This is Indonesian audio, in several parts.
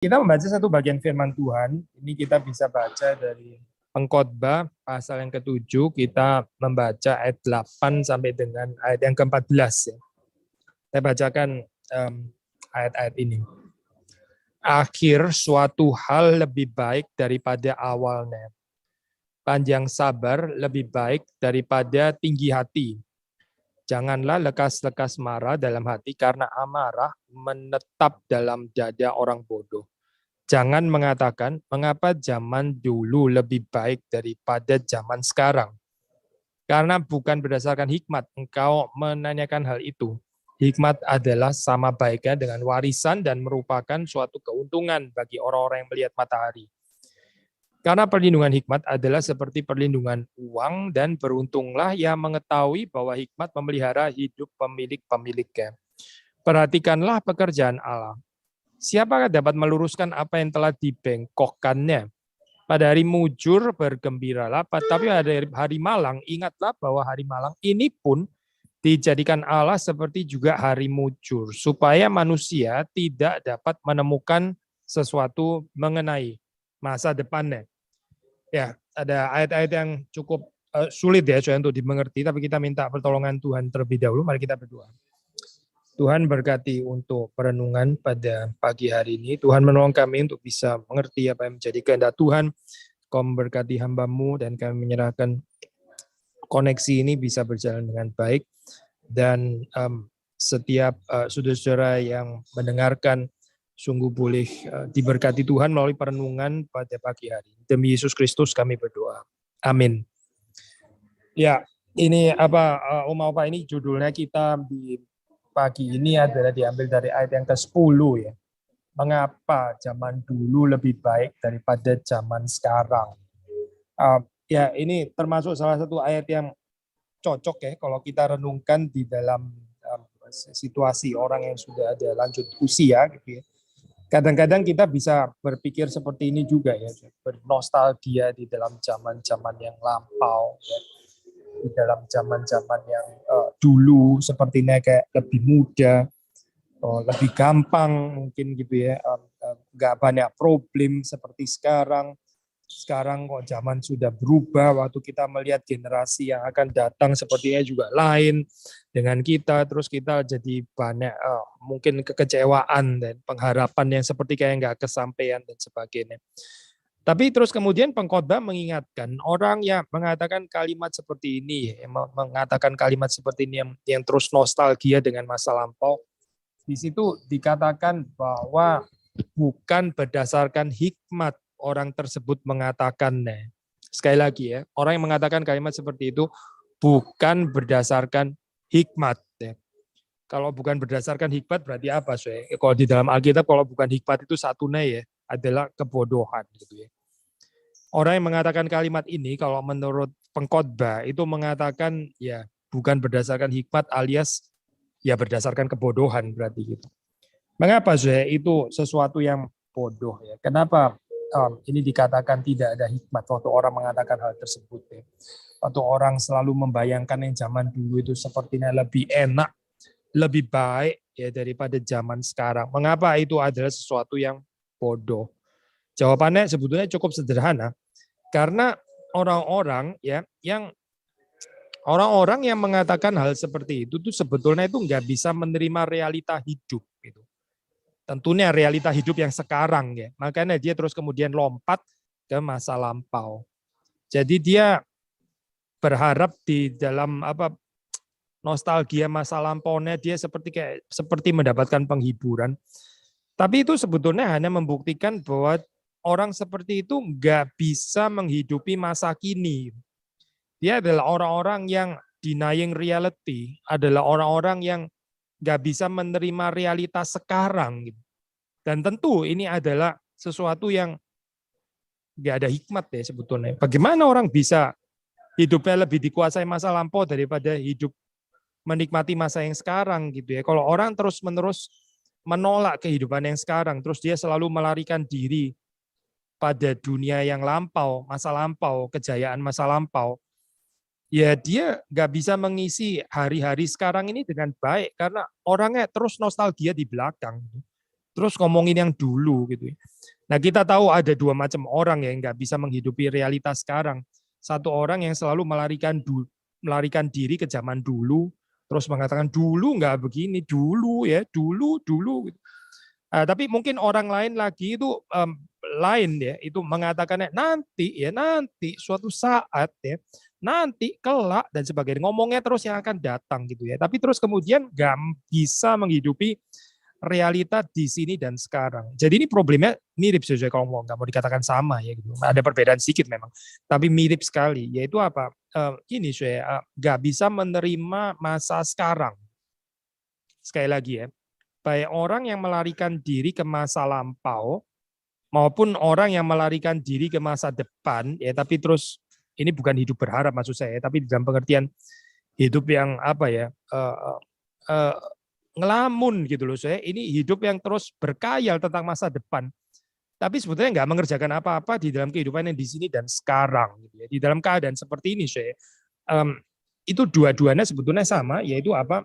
Kita membaca satu bagian firman Tuhan, ini kita bisa baca dari Pengkhotbah pasal yang ke-7, kita membaca ayat 8 sampai dengan ayat yang ke-14. Ya. Saya bacakan ayat-ayat ini. Akhir suatu hal lebih baik daripada awalnya. Panjang sabar lebih baik daripada tinggi hati. Janganlah lekas-lekas marah dalam hati karena amarah menetap dalam dada orang bodoh. Jangan mengatakan, mengapa zaman dulu lebih baik daripada zaman sekarang. Karena bukan berdasarkan hikmat engkau menanyakan hal itu. Hikmat adalah sama baiknya dengan warisan dan merupakan suatu keuntungan bagi orang-orang yang melihat matahari. Karena perlindungan hikmat adalah seperti perlindungan uang dan beruntunglah yang mengetahui bahwa hikmat memelihara hidup pemilik-pemiliknya. Perhatikanlah pekerjaan Allah. Siapakah dapat meluruskan apa yang telah dibengkokkannya? Pada hari mujur bergembiralah, tapi pada hari malang ingatlah bahwa hari malang ini pun dijadikan Allah seperti juga hari mujur, supaya manusia tidak dapat menemukan sesuatu mengenai masa depannya. Ya, ada ayat-ayat yang cukup sulit ya untuk dimengerti, tapi kita minta pertolongan Tuhan terlebih dahulu. Mari kita berdoa. Tuhan berkati untuk perenungan pada pagi hari ini. Tuhan menolong kami untuk bisa mengerti apa yang menjadi kehendak Tuhan. Kau memberkati hamba-Mu dan kami menyerahkan koneksi ini bisa berjalan dengan baik. Dan setiap saudara-saudara yang mendengarkan sungguh boleh diberkati Tuhan melalui perenungan pada pagi hari. Demi Yesus Kristus kami berdoa. Amin. Ya, ini Om Alfa, ini judulnya kita di pagi ini adalah diambil dari ayat yang ke-10 ya. Mengapa zaman dulu lebih baik daripada zaman sekarang? Ya, ini termasuk salah satu ayat yang cocok ya kalau kita renungkan di dalam situasi orang yang sudah ada lanjut usia gitu ya. Kadang-kadang kita bisa berpikir seperti ini juga ya, bernostalgia di dalam zaman-zaman yang lampau ya. Di dalam zaman-zaman yang dulu sepertinya kayak lebih mudah, lebih gampang mungkin gitu ya, nggak banyak problem seperti sekarang. Sekarang kok zaman sudah berubah, waktu kita melihat generasi yang akan datang sepertinya juga lain dengan kita, terus kita jadi banyak mungkin kekecewaan dan pengharapan yang seperti kayak nggak kesampaian dan sebagainya. Tapi terus kemudian pengkhotbah mengingatkan orang yang mengatakan kalimat seperti ini, mengatakan kalimat seperti ini yang terus nostalgia dengan masa lampau. Di situ dikatakan bahwa bukan berdasarkan hikmat orang tersebut mengatakannya. Sekali lagi ya, orang yang mengatakan kalimat seperti itu bukan berdasarkan hikmat. Ya. Kalau bukan berdasarkan hikmat berarti apa? Kalau di dalam Alkitab kalau bukan hikmat itu satunya ya adalah kebodohan gitu ya. Orang yang mengatakan kalimat ini kalau menurut pengkhotbah itu mengatakan ya bukan berdasarkan hikmat alias ya berdasarkan kebodohan berarti gitu. Mengapa itu sesuatu yang bodoh ya? Kenapa ini dikatakan tidak ada hikmat waktu orang mengatakan hal tersebut ya? Waktu orang selalu membayangkan yang zaman dulu itu sepertinya lebih enak, lebih baik ya daripada zaman sekarang. Mengapa itu adalah sesuatu yang bodoh? Jawabannya sebetulnya cukup sederhana. Karena orang-orang yang mengatakan hal seperti itu tuh sebetulnya itu nggak bisa menerima realita hidup gitu. Tentunya realita hidup yang sekarang ya. Makanya dia terus kemudian lompat ke masa lampau. Jadi dia berharap di dalam nostalgia masa lampaunya dia seperti mendapatkan penghiburan. Tapi itu sebetulnya hanya membuktikan bahwa orang seperti itu nggak bisa menghidupi masa kini. Dia adalah orang-orang yang denying reality, adalah orang-orang yang nggak bisa menerima realitas sekarang. Dan tentu ini adalah sesuatu yang nggak ada hikmat ya sebetulnya. Bagaimana orang bisa hidupnya lebih dikuasai masa lampau daripada hidup menikmati masa yang sekarang gitu ya. Kalau orang terus-menerus menolak kehidupan yang sekarang, terus dia selalu melarikan diri pada dunia yang lampau, masa lampau, kejayaan masa lampau, ya dia nggak bisa mengisi hari-hari sekarang ini dengan baik karena orangnya terus nostalgia di belakang. terus ngomongin yang dulu gitu ya. Nah, kita tahu ada dua macam orang yang nggak bisa menghidupi realitas sekarang. Satu orang yang selalu melarikan diri ke zaman dulu, terus mengatakan dulu nggak begini, dulu ya, dulu. Gitu. Tapi mungkin orang lain lagi itu lain ya, itu mengatakannya nanti suatu saat ya, nanti kelak dan sebagainya. Ngomongnya terus yang akan datang gitu ya. Tapi terus kemudian nggak bisa menghidupi realita di sini dan sekarang. Jadi ini problemnya mirip saja kalau nggak mau dikatakan sama ya gitu. Ada perbedaan sedikit memang, tapi mirip sekali. Yaitu apa? Ini saya nggak bisa menerima masa sekarang. Sekali lagi ya, baik orang yang melarikan diri ke masa lampau maupun orang yang melarikan diri ke masa depan ya, tapi terus ini bukan hidup berharap maksud saya, tapi dalam pengertian hidup yang apa ya? Ngelamun gitu loh saya, ini hidup yang terus berkayal tentang masa depan, tapi sebetulnya nggak mengerjakan apa-apa di dalam kehidupan yang di sini dan sekarang gitu ya. Di dalam keadaan seperti ini saya itu dua-duanya sebetulnya sama, yaitu apa,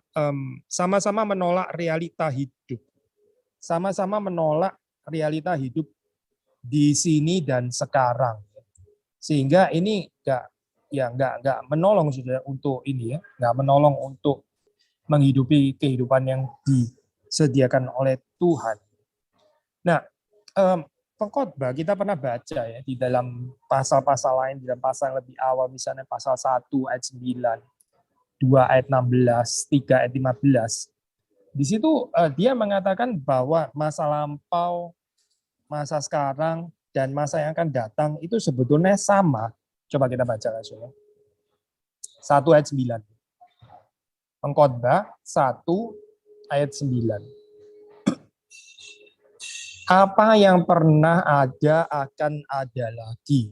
sama-sama menolak realita hidup, sama-sama menolak realita hidup di sini dan sekarang, sehingga ini nggak menolong sudah untuk ini ya, nggak menolong untuk menghidupi kehidupan yang disediakan oleh Tuhan. Nah, pengkhotbah kita pernah baca ya di dalam pasal-pasal lain, di dalam pasal yang lebih awal, misalnya pasal 1 ayat 9, 2 ayat 16, 3 ayat 15. Di situ dia mengatakan bahwa masa lampau, masa sekarang, dan masa yang akan datang itu sebetulnya sama. Coba kita baca langsung ya. 1 ayat 9. Pengkhotbah 1 ayat 9. Apa yang pernah ada akan ada lagi,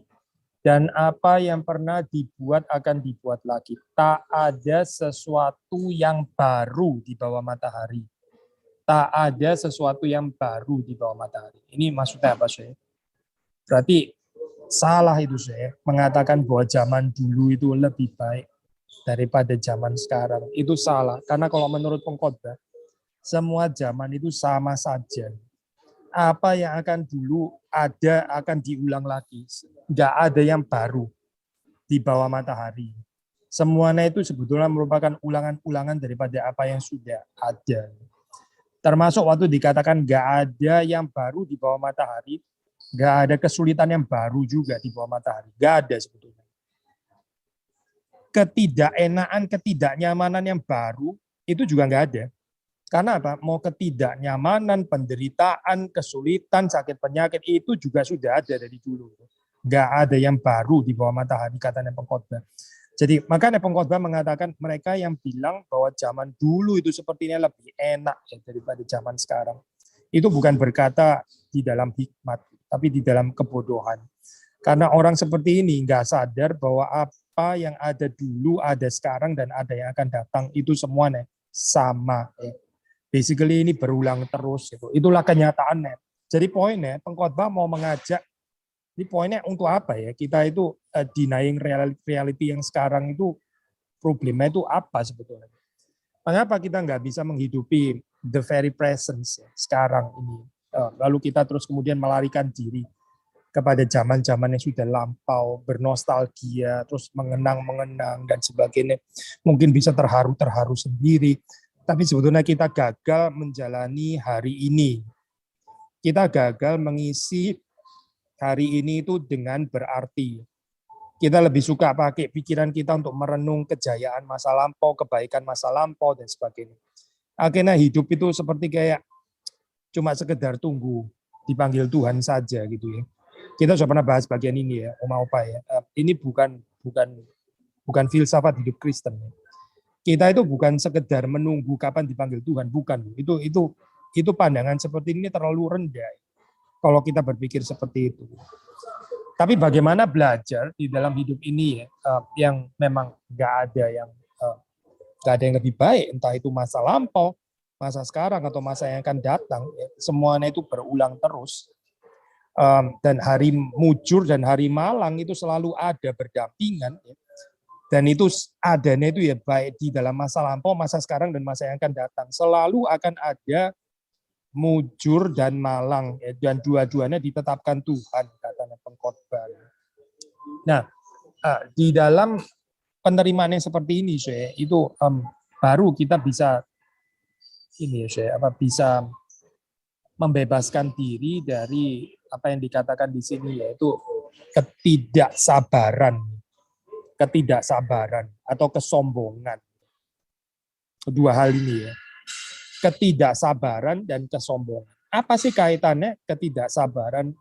dan apa yang pernah dibuat akan dibuat lagi. Tak ada sesuatu yang baru di bawah matahari. Tak ada sesuatu yang baru di bawah matahari. Ini maksudnya apa, Syekh? Berarti salah itu, Syekh, mengatakan bahwa zaman dulu itu lebih baik daripada zaman sekarang. Itu salah, karena kalau menurut pengkhotbah, semua zaman itu sama saja. Apa yang akan dulu ada akan diulang lagi. Nggak ada yang baru di bawah matahari. Semuanya itu sebetulnya merupakan ulangan-ulangan daripada apa yang sudah ada. Termasuk waktu dikatakan nggak ada yang baru di bawah matahari, nggak ada kesulitan yang baru juga di bawah matahari. Nggak ada sebetulnya. Ketidakenaan, ketidaknyamanan yang baru itu juga nggak ada. Karena apa? Mau ketidaknyamanan, penderitaan, kesulitan, sakit penyakit itu juga sudah ada dari dulu. Nggak ada yang baru di bawah matahari, katanya pengkhotbah. Jadi makanya pengkhotbah mengatakan mereka yang bilang bahwa zaman dulu itu sepertinya lebih enak ya, daripada zaman sekarang. Itu bukan berkata di dalam hikmat, tapi di dalam kebodohan. Karena orang seperti ini nggak sadar bahwa apa yang ada dulu, ada sekarang, dan ada yang akan datang itu semuanya sama. Basically ini berulang terus. Itulah kenyataannya. Jadi poinnya, pengkhotbah mau mengajak, ini poinnya untuk apa ya? Kita itu denying reality yang sekarang itu, problemnya itu apa sebetulnya? Mengapa kita nggak bisa menghidupi the very presence ya, sekarang ini? Lalu kita terus kemudian melarikan diri kepada zaman-zaman yang sudah lampau, bernostalgia, terus mengenang dan sebagainya. Mungkin bisa terharu sendiri, tapi sebetulnya kita gagal menjalani hari ini. Kita gagal mengisi hari ini itu dengan berarti. Kita lebih suka pakai pikiran kita untuk merenung kejayaan masa lampau, kebaikan masa lampau, dan sebagainya. Akhirnya hidup itu seperti kayak cuma sekedar tunggu dipanggil Tuhan saja gitu ya. Kita sudah pernah bahas bagian ini ya, Oma Opa ya. Ini bukan filsafat hidup Kristen. Kita itu bukan sekedar menunggu kapan dipanggil Tuhan, bukan. Itu pandangan seperti ini terlalu rendah kalau kita berpikir seperti itu. Tapi bagaimana belajar di dalam hidup ini ya, yang memang nggak ada yang lebih baik, entah itu masa lampau, masa sekarang, atau masa yang akan datang, ya, semuanya itu berulang terus. Dan hari mujur dan hari malang itu selalu ada berdampingan, ya. Dan itu adanya itu ya baik di dalam masa lampau, masa sekarang, dan masa yang akan datang. Selalu akan ada mujur dan malang, ya, dan dua-duanya ditetapkan Tuhan, katanya pengkhotbah. Nah, di dalam penerimaan yang seperti ini, itu baru kita bisa ini ya, bisa membebaskan diri dari apa yang dikatakan di sini, yaitu ketidaksabaran atau kesombongan. Dua hal ini ya, ketidaksabaran dan kesombongan. Apa sih kaitannya ketidaksabaran,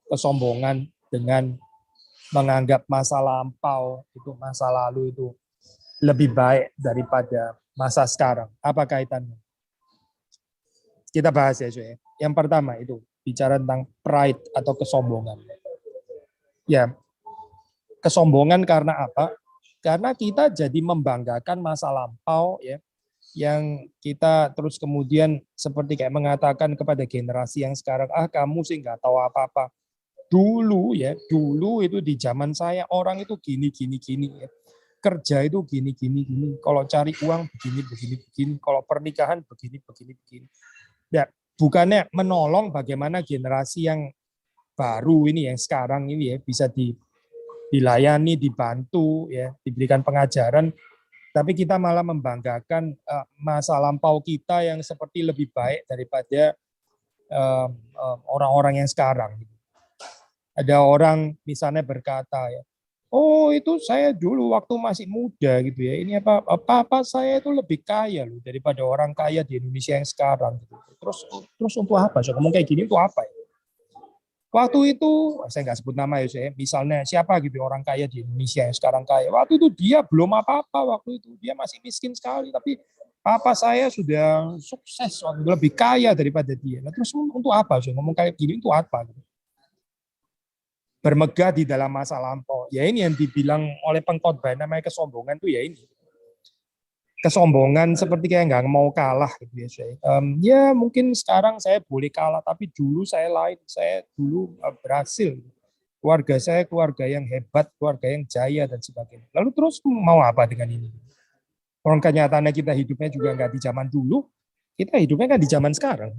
kesombongan dengan menganggap masa lampau itu, masa lalu itu lebih baik daripada masa sekarang? Apa kaitannya? Kita bahas ya, cuy. Yang pertama itu bicara tentang pride atau kesombongan. Ya, kesombongan karena apa? Karena kita jadi membanggakan masa lampau ya, yang kita terus kemudian seperti kayak mengatakan kepada generasi yang sekarang, kamu sih nggak tahu apa-apa. Dulu ya, dulu itu di zaman saya orang itu gini ya. Kerja itu gini. Kalau cari uang begini. Kalau pernikahan begini. Ya, bukannya menolong bagaimana generasi yang baru ini, yang sekarang ini ya bisa dilayani, dibantu ya, diberikan pengajaran, tapi kita malah membanggakan masa lampau kita yang seperti lebih baik daripada orang-orang yang sekarang. Ada orang misalnya berkata ya, oh itu saya dulu waktu masih muda gitu ya, ini apa saya itu lebih kaya loh daripada orang kaya di Indonesia yang sekarang gitu. Terus untuk apa? So, ngomong kayak gini untuk apa ya? Waktu itu saya nggak sebut nama ya, saya misalnya siapa gitu orang kaya di Indonesia yang sekarang kaya. Waktu itu dia belum apa-apa, waktu itu dia masih miskin sekali, tapi papa saya sudah sukses, lebih kaya daripada dia. Nah, terus untuk apa? So, ngomong kayak gini untuk apa? Gitu. Bermegah di dalam masa lampau. Ya ini yang dibilang oleh pengkhotbah namanya kesombongan tuh ya ini. Kesombongan seperti kayak nggak mau kalah gitu ya. Ya mungkin sekarang saya boleh kalah, tapi dulu saya lain. Saya dulu berhasil. Keluarga saya keluarga yang hebat, keluarga yang jaya dan sebagainya. Lalu terus mau apa dengan ini? Orang kenyataannya kita hidupnya juga nggak di zaman dulu, kita hidupnya kan di zaman sekarang.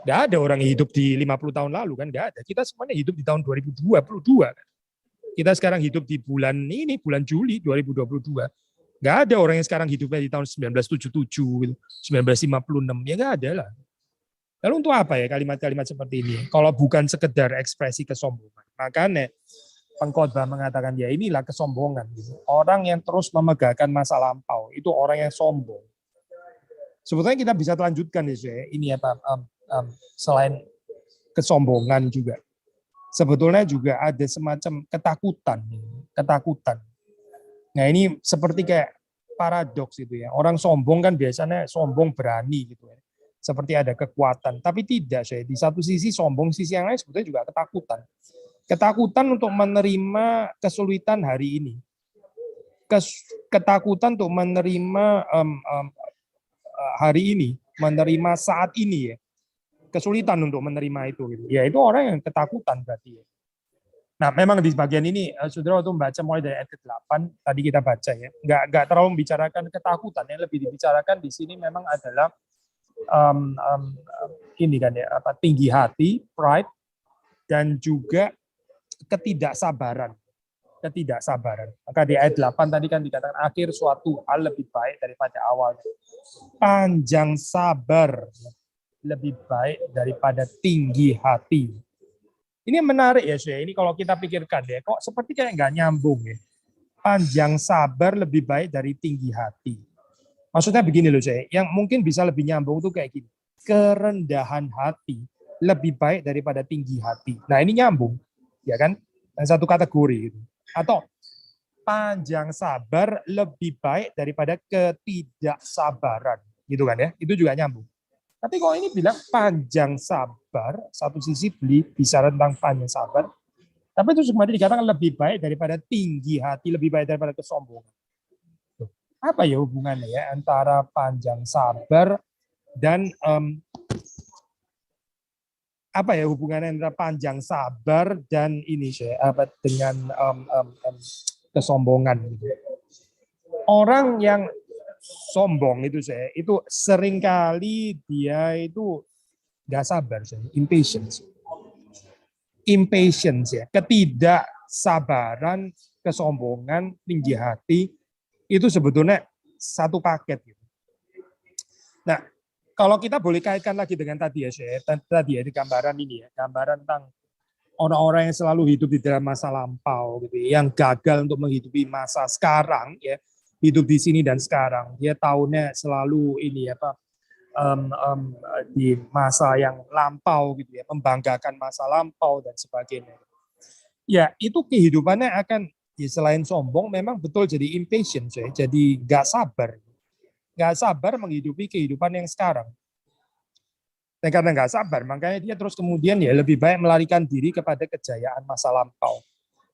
Nggak ada orang yang hidup di 50 tahun lalu kan, nggak ada. Kita semuanya hidup di tahun 2022 kan. Kita sekarang hidup di bulan ini, bulan Juli 2022. Nggak ada orang yang sekarang hidupnya di tahun 1977, 1956, ya nggak ada lah. Lalu untuk apa ya kalimat-kalimat seperti ini? Kalau bukan sekedar ekspresi kesombongan. Makanya pengkhotbah mengatakan ya inilah kesombongan. Gitu. Orang yang terus memegahkan masa lampau, itu orang yang sombong. Sebetulnya kita bisa lanjutkan ya, ini apa selain kesombongan juga. Sebetulnya juga ada semacam ketakutan. Nah ini seperti kayak paradoks itu ya. Orang sombong kan biasanya sombong berani gitu ya. Seperti ada kekuatan, tapi tidak saya. Di satu sisi sombong, sisi yang lain sebetulnya juga ketakutan. Ketakutan untuk menerima kesulitan hari ini. Ketakutan untuk menerima hari ini, menerima saat ini ya. Kesulitan untuk menerima itu gitu. Ya itu orang yang ketakutan berarti ya. Nah, memang di bagian ini, saudara waktu membaca mulai dari ayat ke-8, tadi kita baca ya, nggak terlalu membicarakan ketakutan, yang lebih dibicarakan di sini memang adalah ini kan ya, tinggi hati, pride, dan juga ketidaksabaran. Maka di ayat 8 tadi kan dikatakan akhir suatu hal lebih baik daripada awalnya. Panjang sabar lebih baik daripada tinggi hati. Ini menarik ya, Syekh. Ini kalau kita pikirkan ya, kok seperti kayak nggak nyambung ya. Panjang sabar lebih baik dari tinggi hati. Maksudnya begini loh, Syekh. Yang mungkin bisa lebih nyambung tuh kayak gini. Kerendahan hati lebih baik daripada tinggi hati. Nah ini nyambung, ya kan? Dan satu kategori gitu. Atau panjang sabar lebih baik daripada ketidaksabaran, gitu kan ya? Itu juga nyambung. Tapi kalau ini bilang panjang sabar, satu sisi bicara tentang panjang sabar, tapi itu sebenarnya dikatakan lebih baik daripada tinggi hati, lebih baik daripada kesombongan. Apa ya hubungannya ya antara panjang sabar dan apa ya hubungannya antara panjang sabar dan ini apa dengan kesombongan gitu. Orang yang sombong itu seringkali dia itu nggak sabar, impatience. Impatience ya, ketidaksabaran, kesombongan, tinggi hati, itu sebetulnya satu paket. Gitu. Nah, kalau kita boleh kaitkan lagi dengan tadi ya, tadi ya di gambaran ini ya, gambaran tentang orang-orang yang selalu hidup di dalam masa lampau, gitu, yang gagal untuk menghidupi masa sekarang, ya, hidup di sini dan sekarang, dia tahunnya selalu ini apa, di masa yang lampau, gitu ya, membanggakan masa lampau dan sebagainya. Ya, itu kehidupannya akan ya, selain sombong, memang betul jadi impatient, jadi nggak sabar menghidupi kehidupan yang sekarang. Dan karena nggak sabar, makanya dia terus kemudian ya lebih baik melarikan diri kepada kejayaan masa lampau.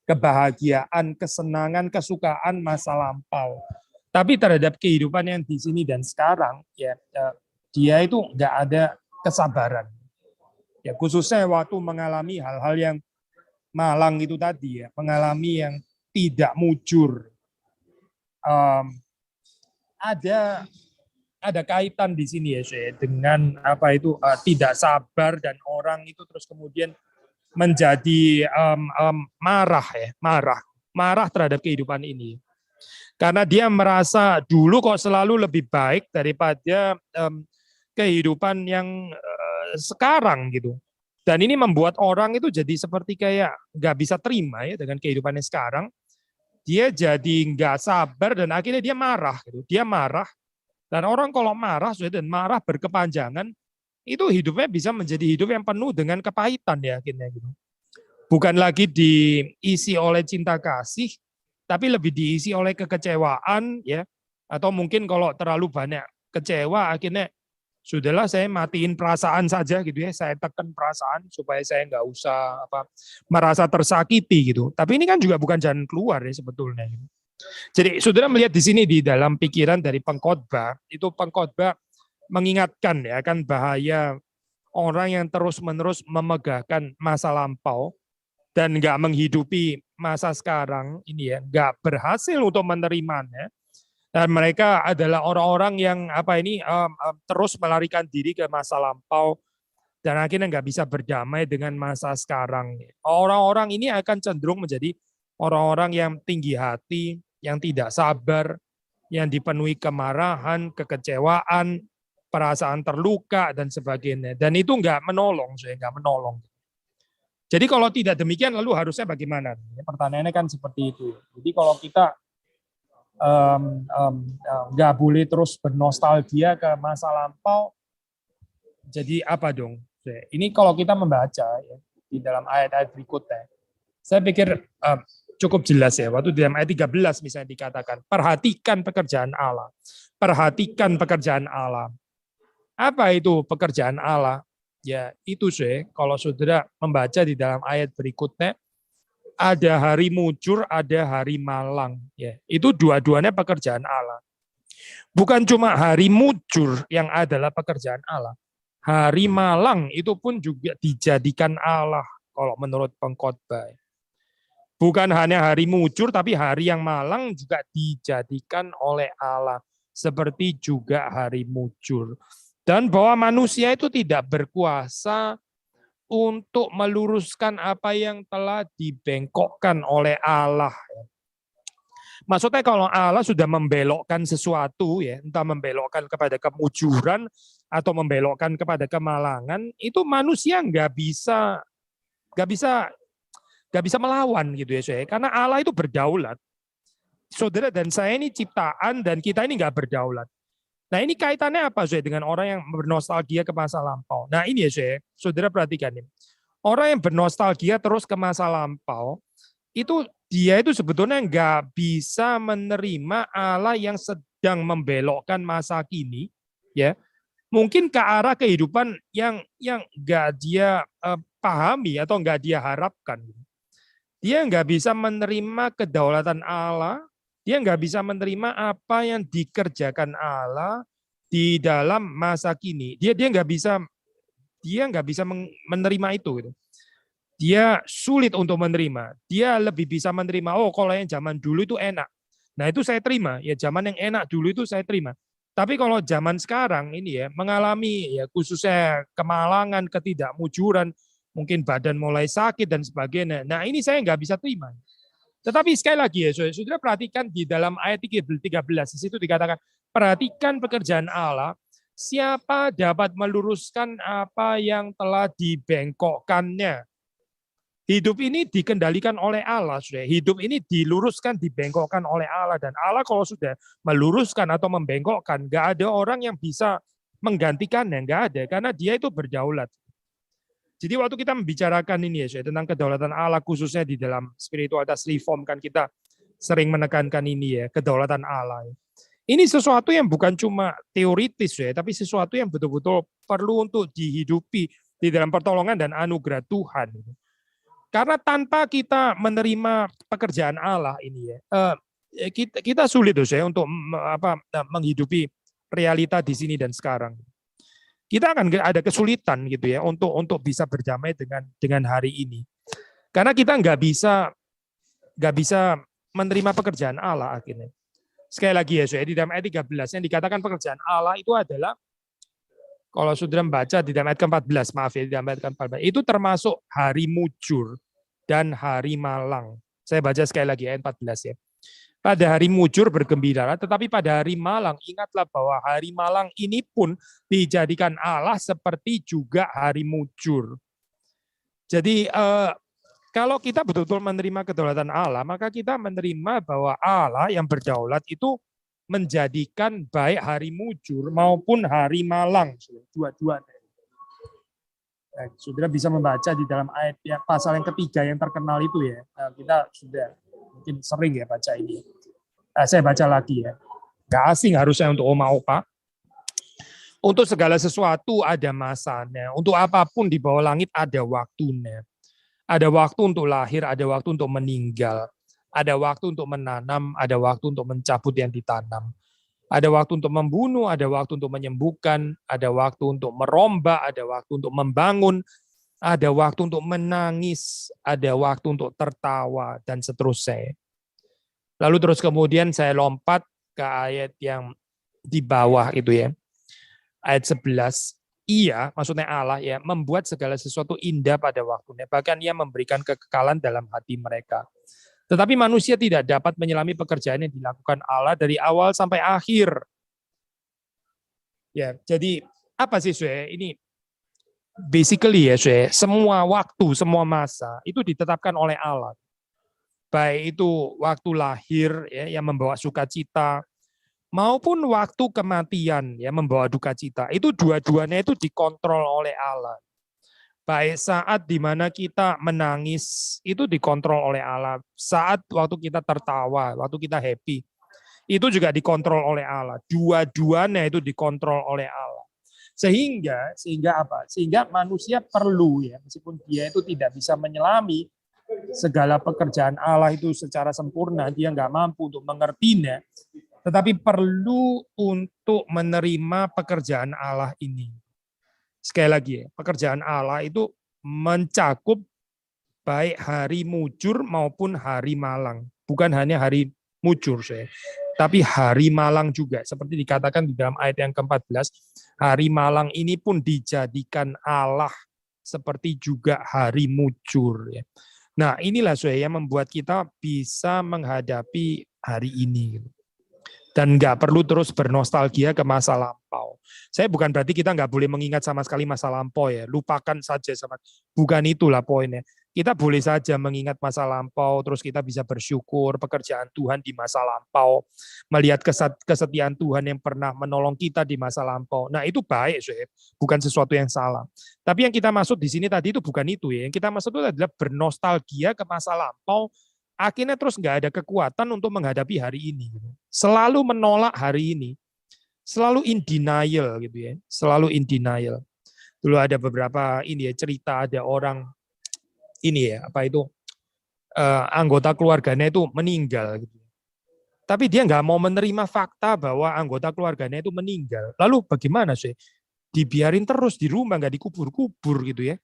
Kebahagiaan, kesenangan, kesukaan masa lampau. Tapi terhadap kehidupan yang di sini dan sekarang, ya dia itu nggak ada kesabaran. Ya khususnya waktu mengalami hal-hal yang malang itu tadi ya, mengalami yang tidak mujur. Ada kaitan di sini ya, dengan apa itu tidak sabar dan orang itu terus kemudian menjadi marah terhadap kehidupan ini, karena dia merasa dulu kok selalu lebih baik daripada kehidupan yang sekarang gitu. Dan ini membuat orang itu jadi seperti kayak nggak bisa terima ya dengan kehidupannya sekarang. Dia jadi nggak sabar dan akhirnya dia marah gitu. Dia marah. Dan orang kalau marah dan marah berkepanjangan, itu hidupnya bisa menjadi hidup yang penuh dengan kepahitan ya akhirnya gitu. Bukan lagi diisi oleh cinta kasih, tapi lebih diisi oleh kekecewaan ya. Atau mungkin kalau terlalu banyak kecewa akhirnya sudahlah saya matiin perasaan saja gitu ya, saya tekan perasaan supaya saya nggak usah merasa tersakiti gitu. Tapi ini kan juga bukan jalan keluar ya sebetulnya. Jadi saudara melihat di sini di dalam pikiran dari pengkhotbah, itu pengkhotbah mengingatkan ya akan bahaya orang yang terus-menerus memegahkan masa lampau dan nggak menghidupi masa sekarang ini ya, nggak berhasil untuk menerimanya. Dan mereka adalah orang-orang yang terus melarikan diri ke masa lampau dan akhirnya nggak bisa berdamai dengan masa sekarang. Orang-orang ini akan cenderung menjadi orang-orang yang tinggi hati, yang tidak sabar, yang dipenuhi kemarahan, kekecewaan, perasaan terluka dan sebagainya. Dan itu nggak menolong, nggak menolong. Jadi kalau tidak demikian, lalu harusnya bagaimana? Pertanyaannya kan seperti itu. Jadi kalau kita nggak boleh terus bernostalgia ke masa lampau, jadi apa dong? Ini kalau kita membaca ya, di dalam ayat-ayat berikutnya, saya pikir cukup jelas ya. Waktu di dalam ayat 13 misalnya dikatakan, perhatikan pekerjaan Allah. Perhatikan pekerjaan Allah. Apa itu pekerjaan Allah? Ya itu kalau saudara membaca di dalam ayat berikutnya, ada hari mujur, ada hari malang. Ya, itu dua-duanya pekerjaan Allah. Bukan cuma hari mujur yang adalah pekerjaan Allah. Hari malang itu pun juga dijadikan Allah kalau menurut pengkhotbah. Bukan hanya hari mujur, tapi hari yang malang juga dijadikan oleh Allah. Seperti juga hari mujur. Dan bahwa manusia itu tidak berkuasa untuk meluruskan apa yang telah dibengkokkan oleh Allah. Maksudnya kalau Allah sudah membelokkan sesuatu, ya, entah membelokkan kepada kemujuran atau membelokkan kepada kemalangan, itu manusia nggak bisa melawan gitu ya, saya. Karena Allah itu berdaulat. Saudara dan saya ini ciptaan dan kita ini nggak berdaulat. Nah ini kaitannya apa Zoe dengan orang yang bernostalgia ke masa lampau? Nah ini ya Zoe, saudara perhatikan ini. Orang yang bernostalgia terus ke masa lampau, itu dia itu sebetulnya nggak bisa menerima Allah yang sedang membelokkan masa kini, ya. Mungkin ke arah kehidupan yang nggak dia pahami atau nggak dia harapkan. Dia nggak bisa menerima kedaulatan Allah, dia nggak bisa menerima apa yang dikerjakan Allah di dalam masa kini. Dia nggak bisa menerima itu. Gitu. Dia sulit untuk menerima. Dia lebih bisa menerima, oh kalau yang zaman dulu itu enak. Nah itu saya terima, ya zaman yang enak dulu itu saya terima. Tapi kalau zaman sekarang ini ya mengalami ya khususnya kemalangan, ketidakmujuran, mungkin badan mulai sakit dan sebagainya. Nah ini saya nggak bisa terima. Tetapi sekali lagi ya, saudara perhatikan di dalam ayat 13, di situ dikatakan, perhatikan pekerjaan Allah, siapa dapat meluruskan apa yang telah dibengkokkannya. Hidup ini dikendalikan oleh Allah, saudara. Hidup ini diluruskan, dibengkokkan oleh Allah. Dan Allah kalau sudah meluruskan atau membengkokkan, nggak ada orang yang bisa menggantikannya, nggak ada. Karena dia itu berdaulat. Jadi waktu kita membicarakan ini ya, tentang kedaulatan Allah khususnya di dalam spiritualitas reform kan kita sering menekankan ini ya, kedaulatan Allah. Ini sesuatu yang bukan cuma teoritis ya, tapi sesuatu yang betul-betul perlu untuk dihidupi di dalam pertolongan dan anugerah Tuhan. Karena tanpa kita menerima pekerjaan Allah ini ya, kita sulit ya untuk menghidupi realita di sini dan sekarang. Kita akan ada kesulitan gitu ya untuk bisa berdamai dengan hari ini, karena kita nggak bisa menerima pekerjaan Allah akhirnya. Sekali lagi ya, di dalam ayat 13 yang dikatakan pekerjaan Allah itu adalah, kalau saudara membaca di dalam ayat ke-14, maaf ya, di dalam ayat ke-14 itu termasuk hari mujur dan hari malang. Saya baca sekali lagi ayat 14 ya. Pada hari mujur bergembiralah, tetapi pada hari malang ingatlah bahwa hari malang ini pun dijadikan Allah seperti juga hari mujur. Jadi kalau kita betul-betul menerima kedaulatan Allah, maka kita menerima bahwa Allah yang berdaulat itu menjadikan baik hari mujur maupun hari malang, dua-duanya. Saudara bisa membaca di dalam ayat ya, pasal yang ketiga yang terkenal itu ya. Kita sudah mungkin sering ya baca ini. Saya baca lagi ya. Nggak asing harusnya untuk oma opa. Untuk segala sesuatu ada masanya. Untuk apapun di bawah langit ada waktunya. Ada waktu untuk lahir, ada waktu untuk meninggal. Ada waktu untuk menanam, ada waktu untuk mencabut yang ditanam. Ada waktu untuk membunuh, ada waktu untuk menyembuhkan, ada waktu untuk merombak, ada waktu untuk membangun, ada waktu untuk menangis, ada waktu untuk tertawa, dan seterusnya. Lalu terus kemudian saya lompat ke ayat yang di bawah itu ya. Ayat 11. Ia, maksudnya Allah ya, membuat segala sesuatu indah pada waktunya. Bahkan ia memberikan kekekalan dalam hati mereka. Tetapi manusia tidak dapat menyelami pekerjaan yang dilakukan Allah dari awal sampai akhir. Ya, jadi apa sih ini basically ya, semua waktu, semua masa itu ditetapkan oleh Allah. Baik itu waktu lahir ya, yang membawa sukacita, maupun waktu kematian ya membawa duka cita. Itu dua-duanya itu dikontrol oleh Allah. Baik saat dimana kita menangis itu dikontrol oleh Allah. Saat waktu kita tertawa, waktu kita happy, itu juga dikontrol oleh Allah. Dua-duanya itu dikontrol oleh Allah. Sehingga apa? Sehingga manusia perlu ya, meskipun dia itu tidak bisa menyelami segala pekerjaan Allah itu secara sempurna, dia nggak mampu untuk mengertinya, tetapi perlu untuk menerima pekerjaan Allah ini. Sekali lagi ya, pekerjaan Allah itu mencakup baik hari mujur maupun hari malang. Bukan hanya hari mujur, tapi hari malang juga. Seperti dikatakan di dalam ayat yang ke-14, hari malang ini pun dijadikan Allah seperti juga hari mujur. Nah inilah yang membuat kita bisa menghadapi hari ini. Dan nggak perlu terus bernostalgia ke masa lampau. Saya bukan berarti kita nggak boleh mengingat sama sekali masa lampau ya, lupakan saja bukan itulah poinnya. Kita boleh saja mengingat masa lampau, terus kita bisa bersyukur pekerjaan Tuhan di masa lampau, melihat kesetiaan Tuhan yang pernah menolong kita di masa lampau. Nah itu baik, bukan sesuatu yang salah. Tapi yang kita maksud di sini tadi itu bukan itu ya. Yang kita maksud itu adalah bernostalgia ke masa lampau. Akhirnya terus nggak ada kekuatan untuk menghadapi hari ini. Selalu menolak hari ini. Selalu in denial gitu ya. Selalu in denial. Dulu ada beberapa ini ya cerita, ada orang ini ya, apa itu, anggota keluarganya itu meninggal gitu. Tapi dia nggak mau menerima fakta bahwa anggota keluarganya itu meninggal. Lalu bagaimana sih? Dibiarin terus di rumah, nggak dikubur-kubur gitu ya.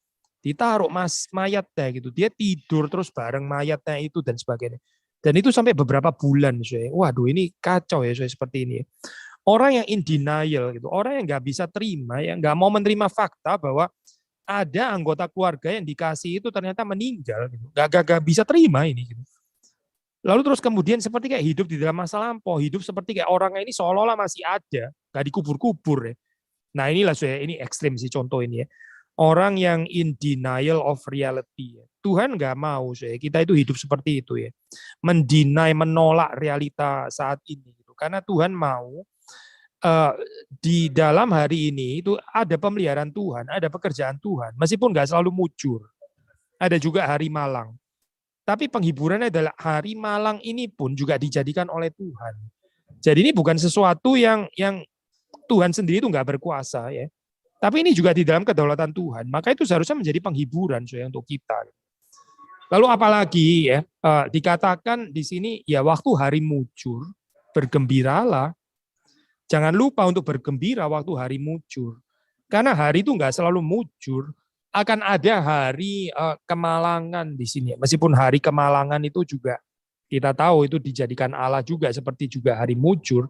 Ditaruh mayatnya gitu, dia tidur terus bareng mayatnya itu dan sebagainya. Dan itu sampai beberapa bulan, waduh ini kacau ya seperti ini. Orang yang in denial, gitu, orang yang nggak bisa terima, yang nggak mau menerima fakta bahwa ada anggota keluarga yang dikasih itu ternyata meninggal, gitu. Gak bisa terima ini. Gitu. Lalu terus kemudian seperti kayak hidup di dalam masa lampau, hidup seperti kayak orang ini seolah-olah masih ada, nggak dikubur-kubur ya. Nah inilah saya ini ekstrim sih contoh ini ya. Orang yang in denial of reality. Tuhan nggak mau saya kita itu hidup seperti itu ya. Menolak realita saat ini. Gitu. Karena Tuhan mau di dalam hari ini itu ada pemeliharaan Tuhan, ada pekerjaan Tuhan, meskipun nggak selalu mujur. Ada juga hari malang. Tapi penghiburannya adalah hari malang ini pun juga dijadikan oleh Tuhan. Jadi ini bukan sesuatu yang Tuhan sendiri itu nggak berkuasa ya. Tapi ini juga di dalam kedaulatan Tuhan. Maka itu seharusnya menjadi penghiburan saya untuk kita. Lalu apalagi ya dikatakan di sini ya waktu hari mujur bergembiralah. Jangan lupa untuk bergembira waktu hari mujur. Karena hari itu nggak selalu mujur, akan ada hari kemalangan di sini. Meskipun hari kemalangan itu juga kita tahu itu dijadikan Allah juga seperti juga hari mujur.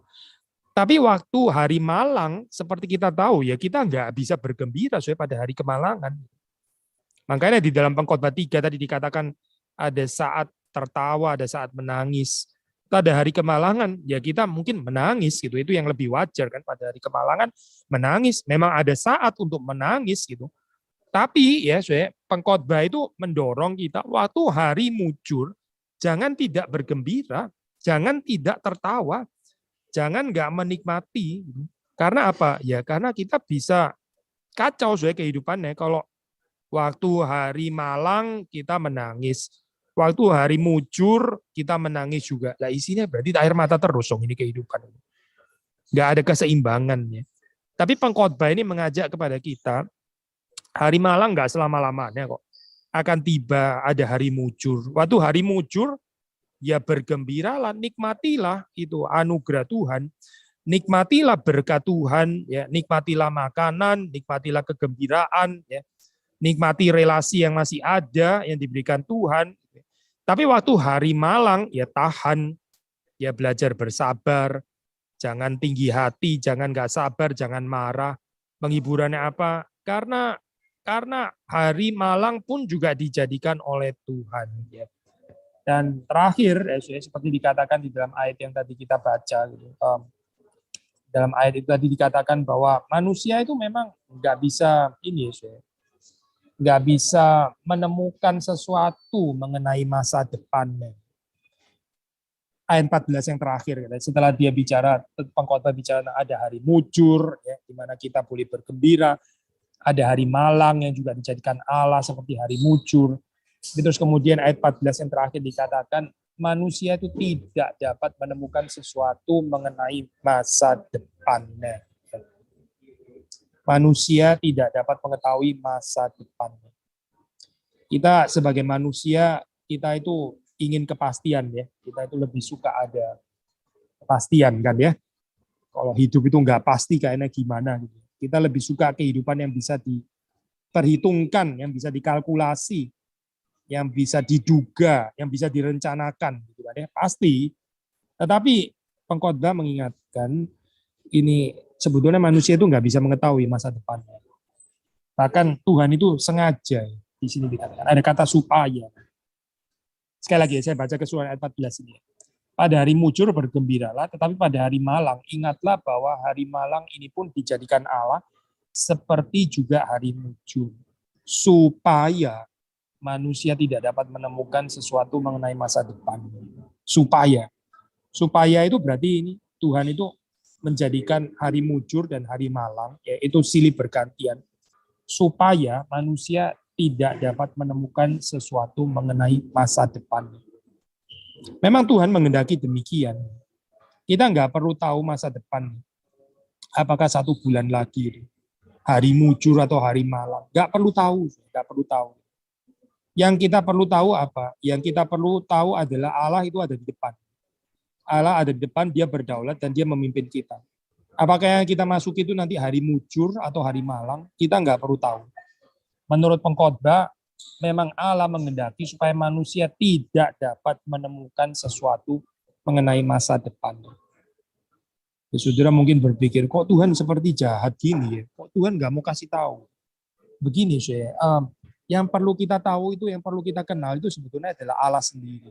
Tapi waktu hari malang seperti kita tahu ya kita nggak bisa bergembira pada hari kemalangan. Makanya di dalam Pengkhotbah 3 tadi dikatakan ada saat tertawa, ada saat menangis. Pada hari kemalangan, ya kita mungkin menangis gitu. Itu yang lebih wajar kan pada hari kemalangan menangis. Memang ada saat untuk menangis gitu. Tapi ya, pengkhotbah itu mendorong kita waktu hari mujur, jangan tidak bergembira, jangan tidak tertawa, jangan nggak menikmati. Karena apa? Ya karena kita bisa kacau kehidupannya kalau waktu hari malang kita menangis. Waktu hari mujur kita menangis juga. Lah isinya berarti air mata terus dong ini kehidupan. Nggak ada keseimbangannya. Tapi pengkhotbah ini mengajak kepada kita, hari malang nggak selama-lamanya kok. Akan tiba ada hari mujur. Waktu hari mujur, ya bergembiralah, nikmatilah itu anugerah Tuhan. Nikmatilah berkat Tuhan, ya nikmatilah makanan, nikmatilah kegembiraan, ya nikmati relasi yang masih ada yang diberikan Tuhan. Tapi waktu hari malang ya tahan, ya belajar bersabar, jangan tinggi hati, jangan nggak sabar, jangan marah. Penghiburannya apa? Karena hari malang pun juga dijadikan oleh Tuhan. Ya. Dan terakhir, seperti dikatakan di dalam ayat yang tadi kita baca, gitu, dalam ayat itu tadi dikatakan bahwa manusia itu memang nggak bisa ini, nggak bisa menemukan sesuatu mengenai masa depannya. Ayat 14 yang terakhir, setelah dia bicara, pengkhotbah bicara ada hari mujur, ya, di mana kita boleh bergembira, ada hari malang yang juga dijadikan Allah seperti hari mujur. Terus kemudian ayat 14 yang terakhir dikatakan, manusia itu tidak dapat menemukan sesuatu mengenai masa depannya. Manusia tidak dapat mengetahui masa depannya. Kita sebagai manusia, kita itu ingin kepastian ya. Kita itu lebih suka ada kepastian kan ya. Kalau hidup itu nggak pasti kayaknya gimana gitu. Kita lebih suka kehidupan yang bisa diperhitungkan, yang bisa dikalkulasi, yang bisa diduga, yang bisa direncanakan gitu kan ya. Pasti. Tetapi pengkhotbah mengingatkan ini sebetulnya manusia itu nggak bisa mengetahui masa depannya. Bahkan Tuhan itu sengaja di sini dikatakan ada kata supaya. Sekali lagi saya baca keseluruhan ayat 14 ini. Pada hari mujur bergembiralah, tetapi pada hari malang ingatlah bahwa hari malang ini pun dijadikan Allah seperti juga hari mujur. Supaya manusia tidak dapat menemukan sesuatu mengenai masa depan. Supaya. Supaya itu berarti ini Tuhan itu menjadikan hari mujur dan hari malang, yaitu silih bergantian, supaya manusia tidak dapat menemukan sesuatu mengenai masa depan. Memang Tuhan menghendaki demikian. Kita nggak perlu tahu masa depan. Apakah 1 bulan lagi, hari mujur atau hari malang. Nggak perlu tahu. Nggak perlu tahu. Yang kita perlu tahu apa? Yang kita perlu tahu adalah Allah itu ada di depan. Allah ada di depan, dia berdaulat dan dia memimpin kita. Apakah yang kita masuk itu nanti hari mujur atau hari malang? Kita nggak perlu tahu. Menurut pengkhotbah, memang Allah menghendaki supaya manusia tidak dapat menemukan sesuatu mengenai masa depan. Ya, saudara mungkin berpikir, kok Tuhan seperti jahat gini ya? Kok Tuhan nggak mau kasih tahu? Begini, saya, yang perlu kita tahu itu, yang perlu kita kenal itu sebetulnya adalah Allah sendiri.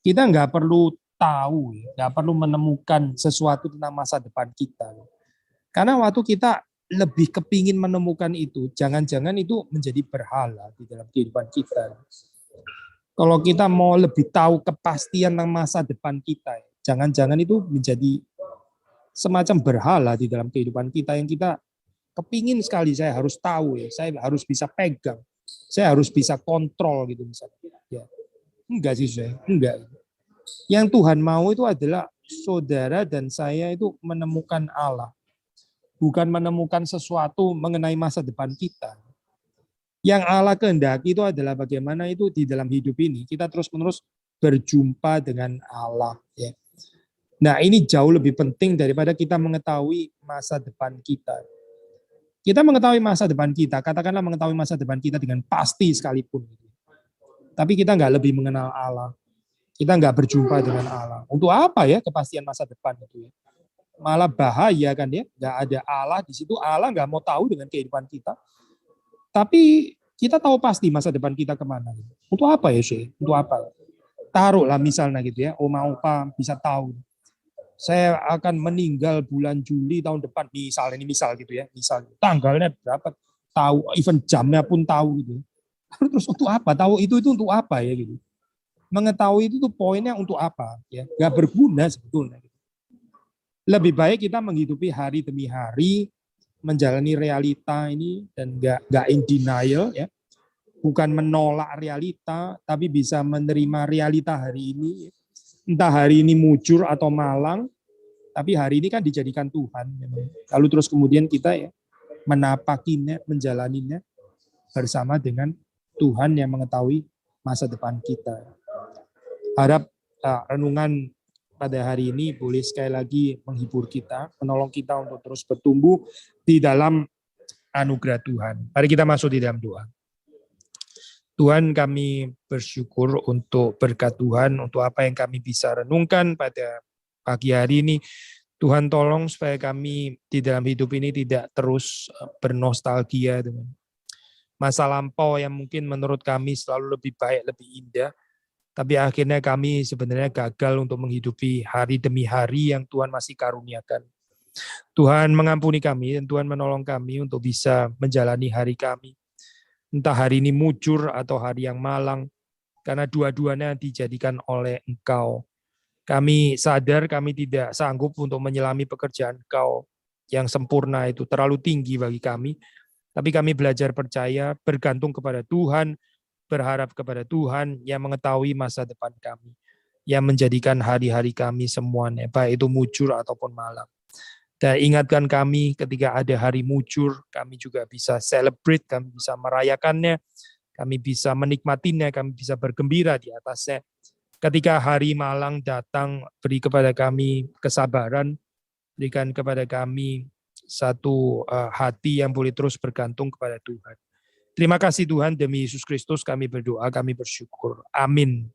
Kita nggak perlu tahu, nggak perlu menemukan sesuatu tentang masa depan kita. Karena waktu kita lebih kepingin menemukan itu, jangan-jangan itu menjadi berhala di dalam kehidupan kita. Kalau kita mau lebih tahu kepastian tentang masa depan kita, jangan-jangan itu menjadi semacam berhala di dalam kehidupan kita yang kita kepingin sekali, saya harus tahu ya, saya harus bisa pegang, saya harus bisa kontrol gitu misalnya. Ya. Enggak sih saya, enggak. Yang Tuhan mau itu adalah saudara dan saya itu menemukan Allah, bukan menemukan sesuatu mengenai masa depan kita. Yang Allah kehendaki itu adalah bagaimana itu di dalam hidup ini kita terus-menerus berjumpa dengan Allah. Ya. Nah, ini jauh lebih penting daripada kita mengetahui masa depan kita. Kita mengetahui masa depan kita, katakanlah mengetahui masa depan kita dengan pasti sekalipun. Tapi kita nggak lebih mengenal Allah. Kita nggak berjumpa dengan Allah. Untuk apa ya kepastian masa depan itu ya? Malah bahaya kan ya, nggak ada Allah di situ, Allah nggak mau tahu dengan kehidupan kita. Tapi kita tahu pasti masa depan kita kemana. Untuk apa ya sih? Untuk apa? Taruhlah misalnya gitu ya, oma opa bisa tahu. Saya akan meninggal bulan Juli tahun depan, misal ini misal gitu ya, misal tanggalnya berapa, tahu, even jamnya pun tahu gitu. Terus untuk apa? Tahu itu untuk apa ya gitu? Mengetahui itu tuh poinnya untuk apa? Ya, nggak berguna sebetulnya. Lebih baik kita menghidupi hari demi hari, menjalani realita ini dan nggak in denial ya, bukan menolak realita, tapi bisa menerima realita hari ini. Entah hari ini mujur atau malang, tapi hari ini kan dijadikan Tuhan. Lalu terus kemudian kita ya menapakinya, menjalaninya bersama dengan Tuhan yang mengetahui masa depan kita. Harap renungan pada hari ini boleh sekali lagi menghibur kita, menolong kita untuk terus bertumbuh di dalam anugerah Tuhan. Mari kita masuk di dalam doa. Tuhan, kami bersyukur untuk berkat Tuhan, untuk apa yang kami bisa renungkan pada pagi hari ini. Tuhan tolong supaya kami di dalam hidup ini tidak terus bernostalgia dengan masa lampau yang mungkin menurut kami selalu lebih baik, lebih indah. Tapi akhirnya kami sebenarnya gagal untuk menghidupi hari demi hari yang Tuhan masih karuniakan. Tuhan mengampuni kami dan Tuhan menolong kami untuk bisa menjalani hari kami. Entah hari ini mujur atau hari yang malang, karena dua-duanya dijadikan oleh Engkau. Kami sadar kami tidak sanggup untuk menyelami pekerjaan Engkau yang sempurna itu terlalu tinggi bagi kami. Tapi kami belajar percaya, bergantung kepada Tuhan, berharap kepada Tuhan yang mengetahui masa depan kami, yang menjadikan hari-hari kami semuanya, baik itu mujur ataupun malam. Dan ingatkan kami ketika ada hari mujur, kami juga bisa celebrate, kami bisa merayakannya, kami bisa menikmatinya, kami bisa bergembira di atasnya. Ketika hari malang datang, beri kepada kami kesabaran, berikan kepada kami satu hati yang boleh terus bergantung kepada Tuhan. Terima kasih Tuhan, demi Yesus Kristus kami berdoa, kami bersyukur. Amin.